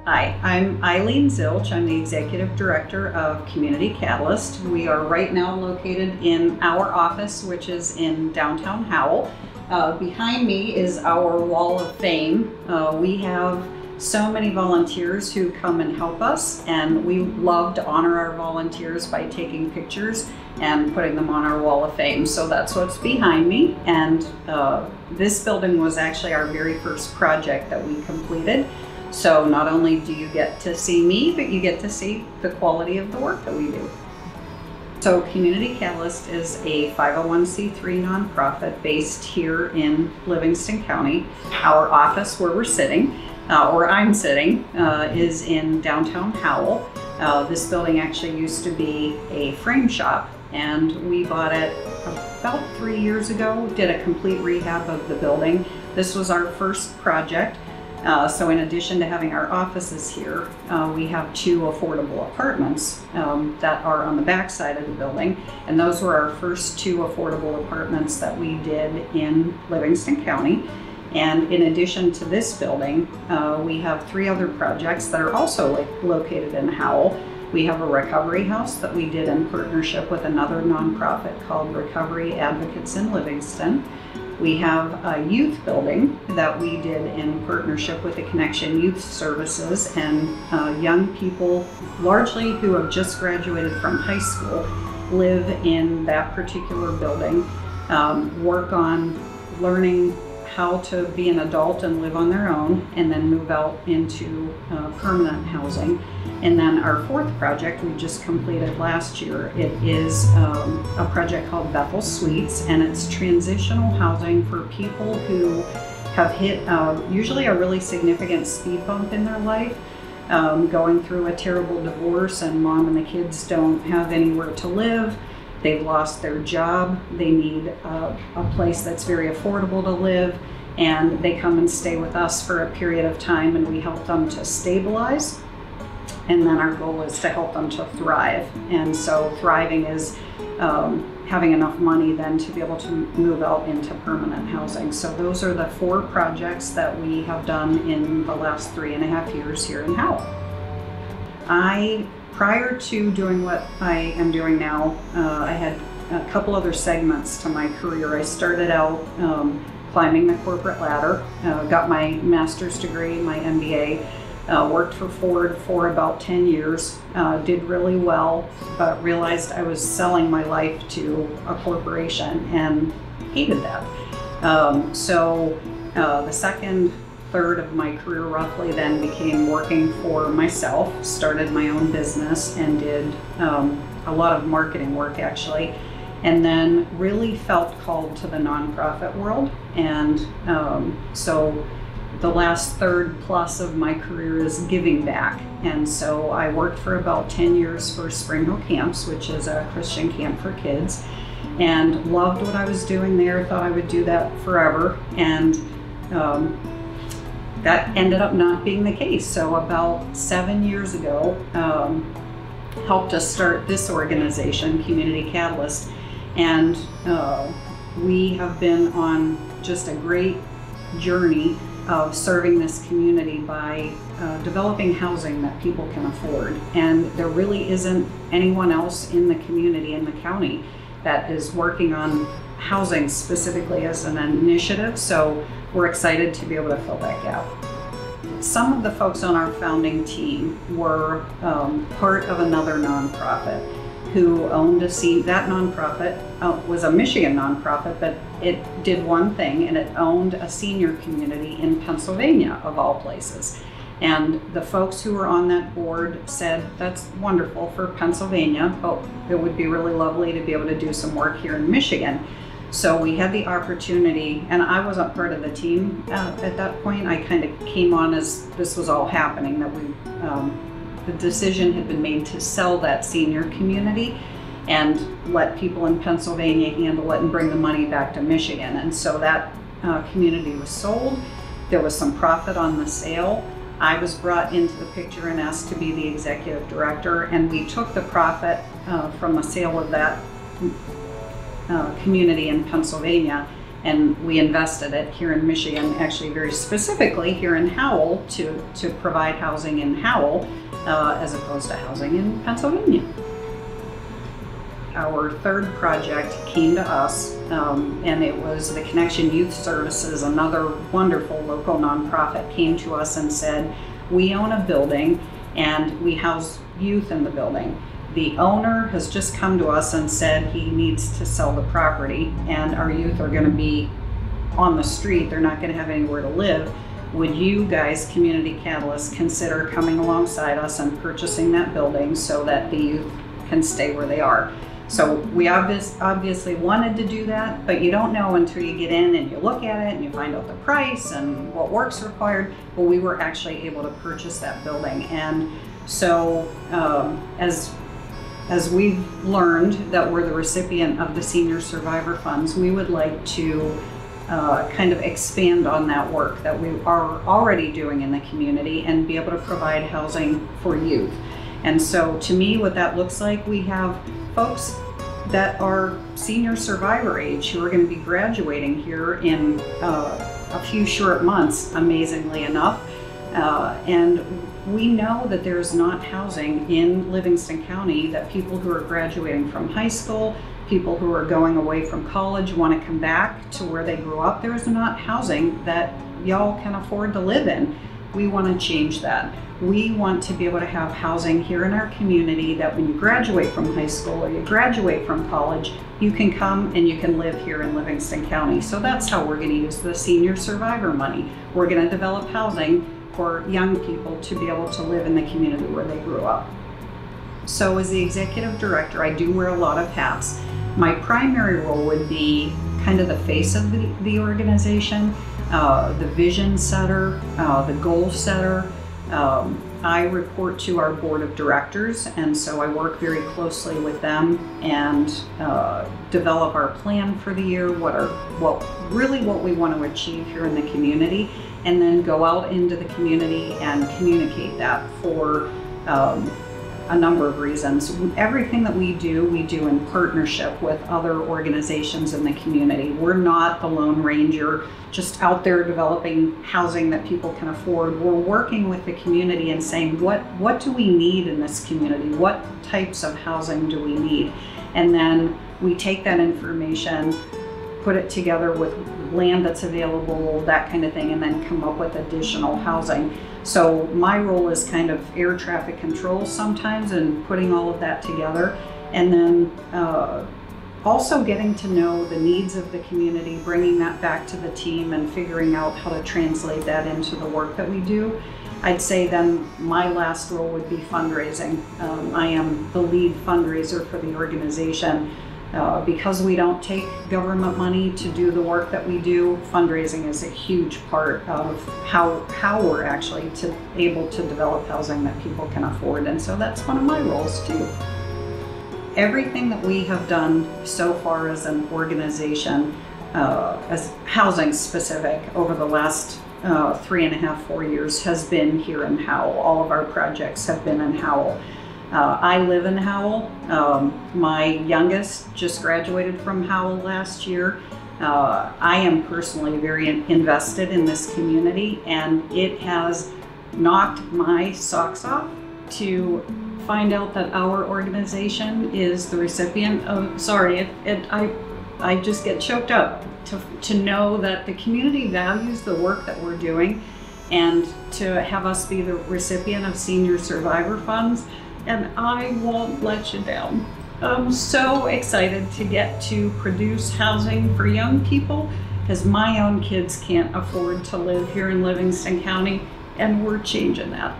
Hi, I'm Eileen Zilch. I'm the Executive Director of Community Catalyst. We are right now located in our office, which is in downtown Howell. Behind me is our Wall of Fame. We have so many volunteers who come and help us, and we love to honor our volunteers by taking pictures and putting them on our Wall of Fame. So that's what's behind me, and this building was actually our very first project that we completed. So not only do you get to see me, but you get to see the quality of the work that we do. So Community Catalyst is a 501c3 nonprofit based here in Livingston County. Our office where we're sitting, or I'm sitting, is in downtown Howell. This building actually used to be a frame shop, and we bought it about 3 years ago, did a complete rehab of the building. This was our first project. So in addition to having our offices here, we have 2 affordable apartments that are on the back side of the building. And those were our first 2 affordable apartments that we did in Livingston County. And in addition to this building, we have 3 other projects that are also located in Howell. We have a recovery house that we did in partnership with another nonprofit called Recovery Advocates in Livingston. We have a youth building that we did in partnership with the Connection Youth Services, and young people, largely who have just graduated from high school, live in that particular building, work on learning how to be an adult and live on their own, and then move out into permanent housing. And then our 4th project we just completed last year, it is a project called Bethel Suites, and it's transitional housing for people who have hit usually a really significant speed bump in their life, going through a terrible divorce, and mom and the kids don't have anywhere to live. They've lost their job, they need a place that's very affordable to live, and they come and stay with us for a period of time, and we help them to stabilize. And then our goal is to help them to thrive. And so thriving is having enough money then to be able to move out into permanent housing. So those are the 4 projects that we have done in the last 3.5 years here in Howell. Prior to doing what I am doing now, I had a couple other segments to my career. I started out climbing the corporate ladder, got my master's degree, my MBA, worked for Ford for about 10 years, did really well, but realized I was selling my life to a corporation and hated that. So the second third of my career roughly then became working for myself, started my own business, and did a lot of marketing work actually, and then really felt called to the nonprofit world. And so the last third plus of my career is giving back. And so I worked for about 10 years for Spring Hill Camps, which is a Christian camp for kids, and loved what I was doing there, thought I would do that forever. And that ended up not being the case. So about 7 years ago, helped us start this organization, Community Catalyst. And we have been on just a great journey of serving this community by developing housing that people can afford. And there really isn't anyone else in the community, in the county, that is working on housing specifically as an initiative. So we're excited to be able to fill that gap. Some of the folks on our founding team were part of another nonprofit who owned a scene. That nonprofit was a Michigan nonprofit, but it did one thing, and it owned a senior community in Pennsylvania, of all places. And the folks who were on that board said, that's wonderful for Pennsylvania, but it would be really lovely to be able to do some work here in Michigan. So we had the opportunity, and I wasn't part of the team at that point. I kind of came on as this was all happening, that the decision had been made to sell that senior community and let people in Pennsylvania handle it and bring the money back to Michigan. And so that community was sold. There was some profit on the sale. I was brought into the picture and asked to be the executive director, and we took the profit from the sale of that community in Pennsylvania and we invested it here in Michigan, actually very specifically here in Howell, to provide housing in Howell as opposed to housing in Pennsylvania. Our third project came to us, and it was the Connection Youth Services, another wonderful local nonprofit, came to us and said, we own a building and we house youth in the building. The owner has just come to us and said he needs to sell the property, and our youth are going to be on the street. They're not going to have anywhere to live. Would you guys, Community Catalyst, consider coming alongside us and purchasing that building so that the youth can stay where they are? So we obviously wanted to do that, but you don't know until you get in and you look at it and you find out the price and what work's required. Well, we were actually able to purchase that building. And so as we've learned that we're the recipient of the Senior Survivor Funds, we would like to kind of expand on that work that we are already doing in the community and be able to provide housing for youth. And so to me, what that looks like, we have folks that are senior survivor age who are going to be graduating here in a few short months, amazingly enough. And we know that there's not housing in Livingston County, that people who are graduating from high school, people who are going away from college want to come back to where they grew up. There's not housing that y'all can afford to live in. We want to change that. We want to be able to have housing here in our community that when you graduate from high school or you graduate from college, you can come and you can live here in Livingston County. So that's how we're going to use the Senior Survivor money. We're going to develop housing for young people to be able to live in the community where they grew up. So as the executive director, I do wear a lot of hats. My primary role would be kind of the face of the organization, the vision setter, the goal setter. I report to our board of directors, and so I work very closely with them and develop our plan for the year, what we want to achieve here in the community, and then go out into the community and communicate that for a number of reasons. Everything that we do in partnership with other organizations in the community. We're not the Lone Ranger just out there developing housing that people can afford. We're working with the community and saying, what do we need in this community? What types of housing do we need? And then we take that information, put it together with land that's available, that kind of thing, and then come up with additional housing. So my role is kind of air traffic control sometimes and putting all of that together. And then also getting to know the needs of the community, bringing that back to the team and figuring out how to translate that into the work that we do. I'd say then my last role would be fundraising. I am the lead fundraiser for the organization. Because we don't take government money to do the work that we do, fundraising is a huge part of how we're actually able to develop housing that people can afford. And so that's one of my roles too. Everything that we have done so far as an organization, as housing specific, over the last 3.5, 4 years has been here in Howell. All of our projects have been in Howell. I live in Howell. My youngest just graduated from Howell last year. I am personally very invested in this community, and it has knocked my socks off to find out that our organization is the recipient of, I just get choked up to know that the community values the work that we're doing, and to have us be the recipient of Senior Survivor Funds. And I won't let you down. I'm so excited to get to produce housing for young people, because my own kids can't afford to live here in Livingston County, and we're changing that.